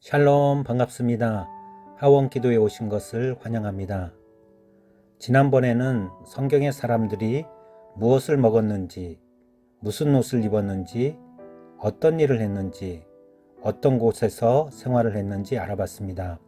샬롬 반갑습니다. 하원 기도에 오신 것을 환영합니다. 지난번에는 성경의 사람들이 무엇을 먹었는지, 무슨 옷을 입었는지, 어떤 일을 했는지, 어떤 곳에서 생활을 했는지 알아봤습니다.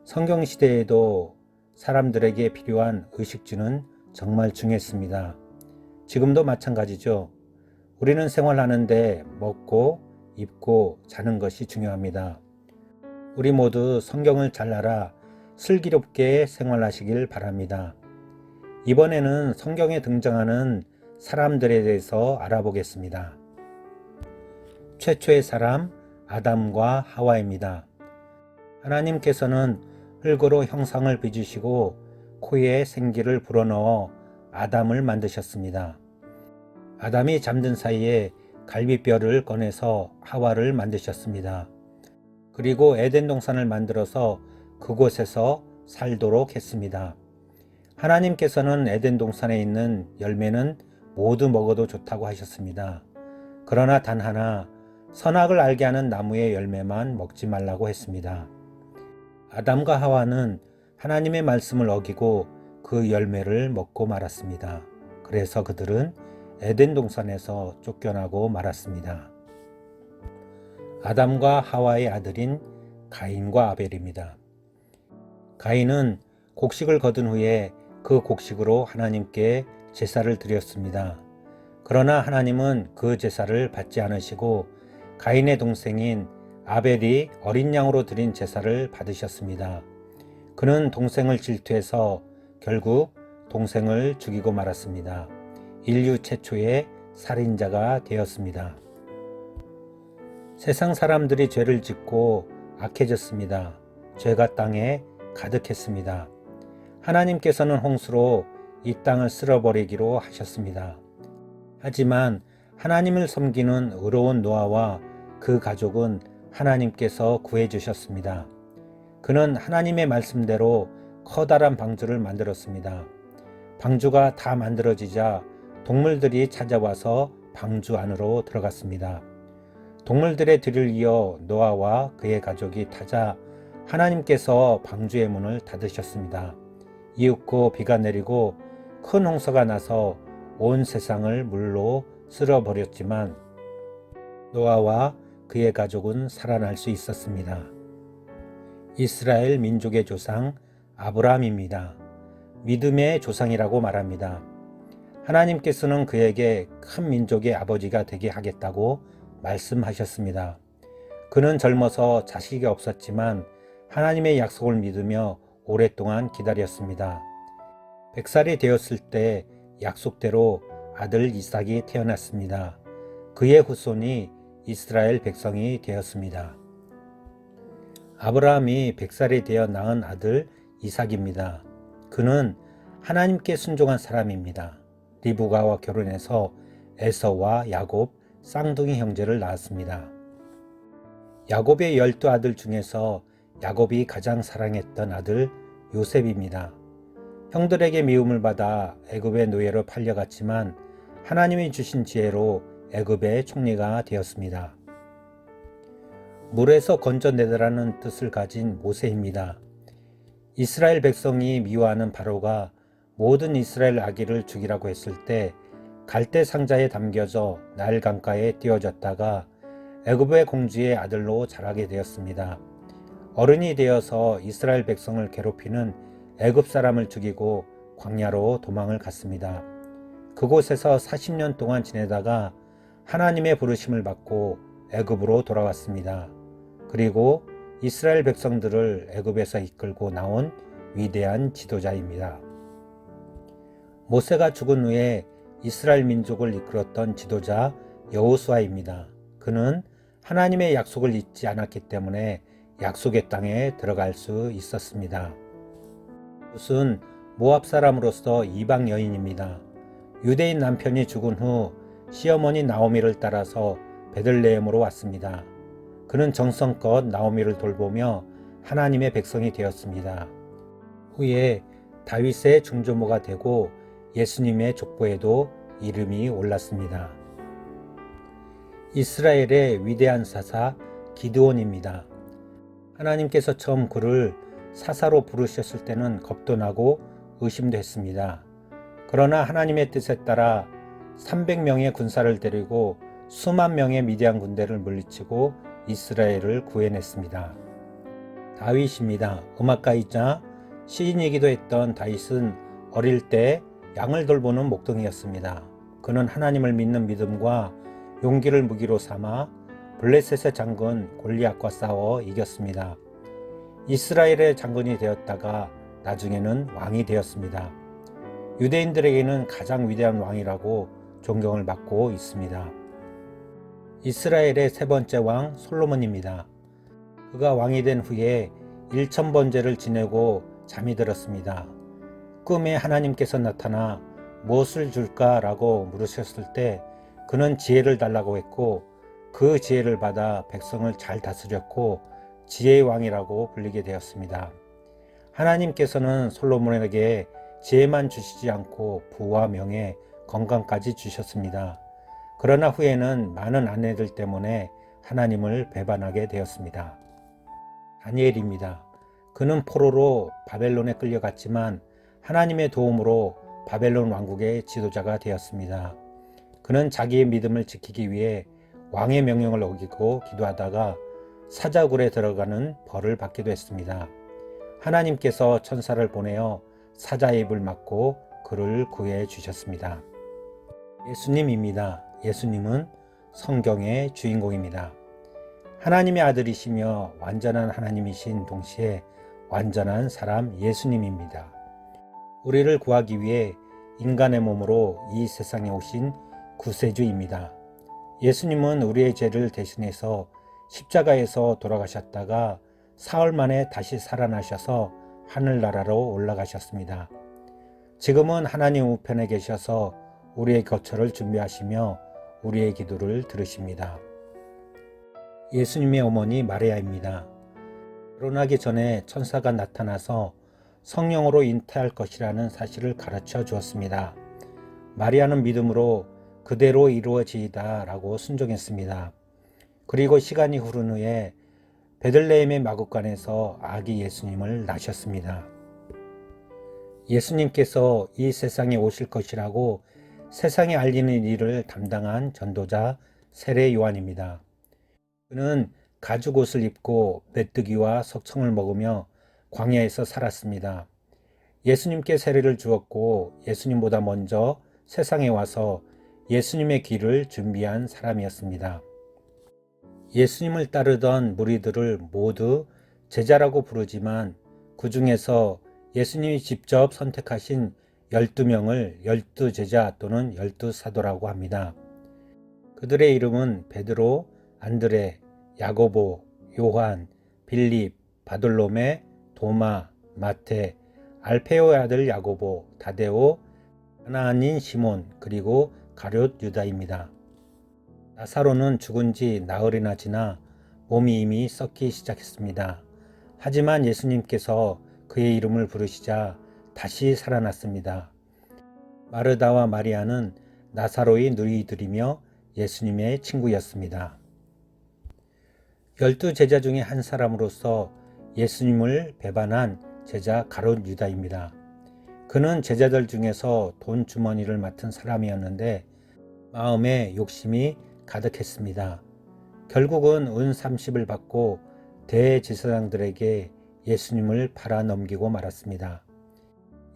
성경 시대에도 사람들에게 필요한 의식주는 정말 중요했습니다. 지금도 마찬가지죠. 우리는 생활하는데 먹고, 입고, 자는 것이 중요합니다. 우리 모두 성경을 잘 알아 슬기롭게 생활하시길 바랍니다. 이번에는 성경에 등장하는 사람들에 대해서 알아보겠습니다. 최초의 사람 아담과 하와입니다. 하나님께서는 흙으로 형상을 빚으시고 코에 생기를 불어넣어 아담을 만드셨습니다. 아담이 잠든 사이에 갈비뼈를 꺼내서 하와를 만드셨습니다. 그리고 에덴 동산을 만들어서 그곳에서 살도록 했습니다. 하나님께서는 에덴 동산에 있는 열매는 모두 먹어도 좋다고 하셨습니다. 그러나 단 하나 선악을 알게 하는 나무의 열매만 먹지 말라고 했습니다. 아담과 하와는 하나님의 말씀을 어기고 그 열매를 먹고 말았습니다. 그래서 그들은 에덴 동산에서 쫓겨나고 말았습니다. 아담과 하와의 아들인 가인과 아벨입니다. 가인은 곡식을 거둔 후에 그 곡식으로 하나님께 제사를 드렸습니다. 그러나 하나님은 그 제사를 받지 않으시고 가인의 동생인 아벨이 어린 양으로 드린 제사를 받으셨습니다. 그는 동생을 질투해서 결국 동생을 죽이고 말았습니다. 인류 최초의 살인자가 되었습니다. 세상 사람들이 죄를 짓고 악해졌습니다. 죄가 땅에 가득했습니다. 하나님께서는 홍수로 이 땅을 쓸어버리기로 하셨습니다. 하지만 하나님을 섬기는 의로운 노아와 그 가족은 하나님께서 구해주셨습니다. 그는 하나님의 말씀대로 커다란 방주를 만들었습니다. 방주가 다 만들어지자 동물들이 찾아와서 방주 안으로 들어갔습니다. 동물들의 뒤를 이어 노아와 그의 가족이 타자 하나님께서 방주의 문을 닫으셨습니다. 이윽고 비가 내리고 큰 홍수가 나서 온 세상을 물로 쓸어버렸지만 노아와 그의 가족은 살아날 수 있었습니다. 이스라엘 민족의 조상 아브라함입니다. 믿음의 조상이라고 말합니다. 하나님께서는 그에게 큰 민족의 아버지가 되게 하겠다고 말씀하셨습니다. 그는 젊어서 자식이 없었지만 하나님의 약속을 믿으며 오랫동안 기다렸습니다. 100살이 되었을 때 약속대로 아들 이삭이 태어났습니다. 그의 후손이 이스라엘 백성이 되었습니다. 아브라함이 100살이 되어 낳은 아들 이삭입니다. 그는 하나님께 순종한 사람입니다. 리브가와 결혼해서 에서와 야곱, 쌍둥이 형제를 낳았습니다. 야곱의 12아들 중에서 야곱이 가장 사랑했던 아들 요셉입니다. 형들에게 미움을 받아 애굽의 노예로 팔려갔지만 하나님이 주신 지혜로 애굽의 총리가 되었습니다. 물에서 건져내더라는 뜻을 가진 모세입니다. 이스라엘 백성이 미워하는 바로가 모든 이스라엘 아기를 죽이라고 했을 때 갈대 상자에 담겨져 나일 강가에 띄워졌다가 애굽의 공주의 아들로 자라게 되었습니다. 어른이 되어서 이스라엘 백성을 괴롭히는 애굽 사람을 죽이고 광야로 도망을 갔습니다. 그곳에서 40년 동안 지내다가 하나님의 부르심을 받고 애굽으로 돌아왔습니다. 그리고 이스라엘 백성들을 애굽에서 이끌고 나온 위대한 지도자입니다. 모세가 죽은 후에 이스라엘 민족을 이끌었던 지도자 여호수아입니다. 그는 하나님의 약속을 잊지 않았기 때문에 약속의 땅에 들어갈 수 있었습니다. 룻은 모압 사람으로서 이방 여인입니다. 유대인 남편이 죽은 후 시어머니 나오미를 따라서 베들레헴으로 왔습니다. 그는 정성껏 나오미를 돌보며 하나님의 백성이 되었습니다. 후에 다윗의 중조모가 되고 예수님의 족보에도 이름이 올랐습니다. 이스라엘의 위대한 사사 기드온입니다. 하나님께서 처음 그를 사사로 부르셨을 때는 겁도 나고 의심도 했습니다. 그러나 하나님의 뜻에 따라 300명의 군사를 데리고 수만 명의 미디안 군대를 물리치고 이스라엘을 구해냈습니다. 다윗입니다. 음악가이자 시인이기도 했던 다윗은 어릴 때 양을 돌보는 목동이었습니다. 그는 하나님을 믿는 믿음과 용기를 무기로 삼아 블레셋의 장군 골리앗과 싸워 이겼습니다. 이스라엘의 장군이 되었다가 나중에는 왕이 되었습니다. 유대인들에게는 가장 위대한 왕이라고 존경을 받고 있습니다. 이스라엘의 세 번째 왕 솔로몬입니다. 그가 왕이 된 후에 1000번제를 지내고 잠이 들었습니다. 꿈에 하나님께서 나타나 무엇을 줄까라고 물으셨을 때 그는 지혜를 달라고 했고 그 지혜를 받아 백성을 잘 다스렸고 지혜의 왕이라고 불리게 되었습니다. 하나님께서는 솔로몬에게 지혜만 주시지 않고 부와 명예, 건강까지 주셨습니다. 그러나 후에는 많은 아내들 때문에 하나님을 배반하게 되었습니다. 다니엘입니다. 그는 포로로 바벨론에 끌려갔지만 하나님의 도움으로 바벨론 왕국의 지도자가 되었습니다. 그는 자기의 믿음을 지키기 위해 왕의 명령을 어기고 기도하다가 사자굴에 들어가는 벌을 받기도 했습니다. 하나님께서 천사를 보내어 사자의 입을 막고 그를 구해 주셨습니다. 예수님입니다. 예수님은 성경의 주인공입니다. 하나님의 아들이시며 완전한 하나님이신 동시에 완전한 사람 예수님입니다. 우리를 구하기 위해 인간의 몸으로 이 세상에 오신 구세주입니다. 예수님은 우리의 죄를 대신해서 십자가에서 돌아가셨다가 사흘 만에 다시 살아나셔서 하늘나라로 올라가셨습니다. 지금은 하나님 우편에 계셔서 우리의 거처를 준비하시며 우리의 기도를 들으십니다. 예수님의 어머니 마리아입니다. 결혼하기 전에 천사가 나타나서 성령으로 잉태할 것이라는 사실을 가르쳐 주었습니다. 마리아는 믿음으로 그대로 이루어지이다 라고 순종했습니다. 그리고 시간이 흐른 후에 베들레헴의 마구간에서 아기 예수님을 낳으셨습니다. 예수님께서 이 세상에 오실 것이라고 세상에 알리는 일을 담당한 전도자 세례 요한입니다. 그는 가죽 옷을 입고 메뚜기와 석청을 먹으며 광야에서 살았습니다. 예수님께 세례를 주었고 예수님보다 먼저 세상에 와서 예수님의 길을 준비한 사람이었습니다. 예수님을 따르던 무리들을 모두 제자라고 부르지만 그 중에서 예수님이 직접 선택하신 12명을 12제자 또는 12사도라고 합니다. 그들의 이름은 베드로, 안드레, 야고보, 요한, 빌립, 바돌로메, 도마, 마테, 알페오의 아들 야고보, 다데오, 가나안인 시몬, 그리고 가룟 유다입니다. 나사로는 죽은 지 나흘이나 지나 몸이 이미 썩기 시작했습니다. 하지만 예수님께서 그의 이름을 부르시자 다시 살아났습니다. 마르다와 마리아는 나사로의 누이들이며 예수님의 친구였습니다. 12제자 중에 한 사람으로서 예수님을 배반한 제자 가룟 유다입니다. 그는 제자들 중에서 돈 주머니를 맡은 사람이었는데 마음에 욕심이 가득했습니다. 결국은 은 30을 받고 대제사장들에게 예수님을 팔아 넘기고 말았습니다.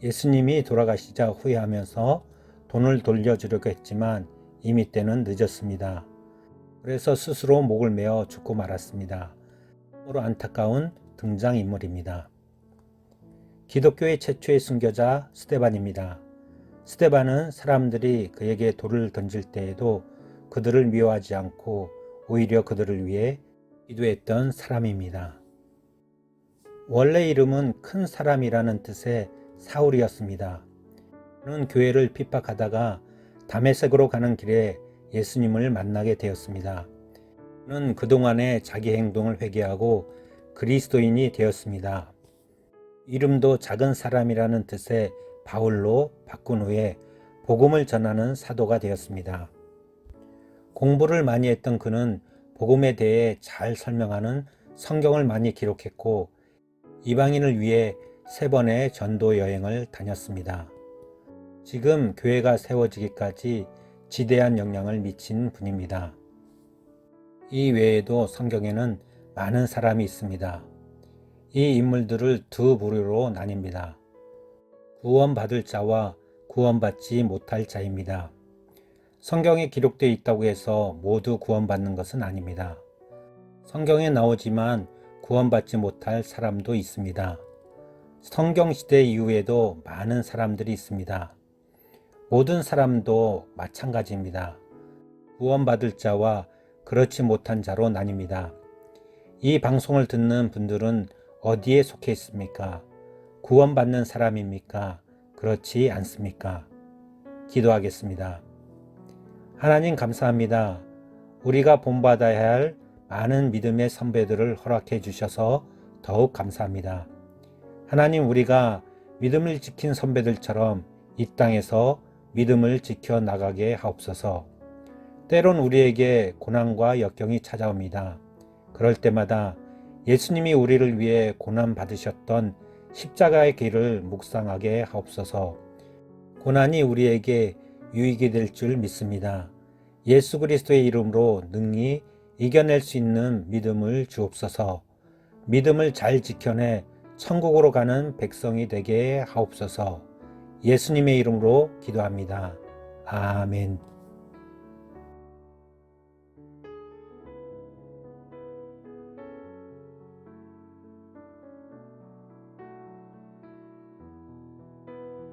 예수님이 돌아가시자 후회하면서 돈을 돌려주려고 했지만 이미 때는 늦었습니다. 그래서 스스로 목을 메어 죽고 말았습니다. 참으로 안타까운 등장인물입니다. 기독교의 최초의 순교자 스데반입니다. 스데반은 사람들이 그에게 돌을 던질 때에도 그들을 미워하지 않고 오히려 그들을 위해 기도했던 사람입니다. 원래 이름은 큰 사람이라는 뜻의 사울이었습니다. 그는 교회를 핍박하다가 다메섹으로 가는 길에 예수님을 만나게 되었습니다. 그는 그동안의 자기 행동을 회개하고 그리스도인이 되었습니다. 이름도 작은 사람이라는 뜻의 바울로 바꾼 후에 복음을 전하는 사도가 되었습니다. 공부를 많이 했던 그는 복음에 대해 잘 설명하는 성경을 많이 기록했고 이방인을 위해 3번의 전도 여행을 다녔습니다. 지금 교회가 세워지기까지 지대한 영향을 미친 분입니다. 이 외에도 성경에는 많은 사람이 있습니다. 이 인물들을 2부류로 나뉩니다. 구원받을 자와 구원받지 못할 자입니다. 성경에 기록되어 있다고 해서 모두 구원받는 것은 아닙니다. 성경에 나오지만 구원받지 못할 사람도 있습니다. 성경시대 이후에도 많은 사람들이 있습니다. 모든 사람도 마찬가지입니다. 구원받을 자와 그렇지 못한 자로 나뉩니다. 이 방송을 듣는 분들은 어디에 속해 있습니까? 구원받는 사람입니까? 그렇지 않습니까? 기도하겠습니다. 하나님 감사합니다. 우리가 본받아야 할 많은 믿음의 선배들을 허락해 주셔서 더욱 감사합니다. 하나님, 우리가 믿음을 지킨 선배들처럼 이 땅에서 믿음을 지켜 나가게 하옵소서. 때론 우리에게 고난과 역경이 찾아옵니다. 그럴 때마다 예수님이 우리를 위해 고난 받으셨던 십자가의 길을 묵상하게 하옵소서. 고난이 우리에게 유익이 될 줄 믿습니다. 예수 그리스도의 이름으로 능히 이겨낼 수 있는 믿음을 주옵소서. 믿음을 잘 지켜내 천국으로 가는 백성이 되게 하옵소서. 예수님의 이름으로 기도합니다. 아멘.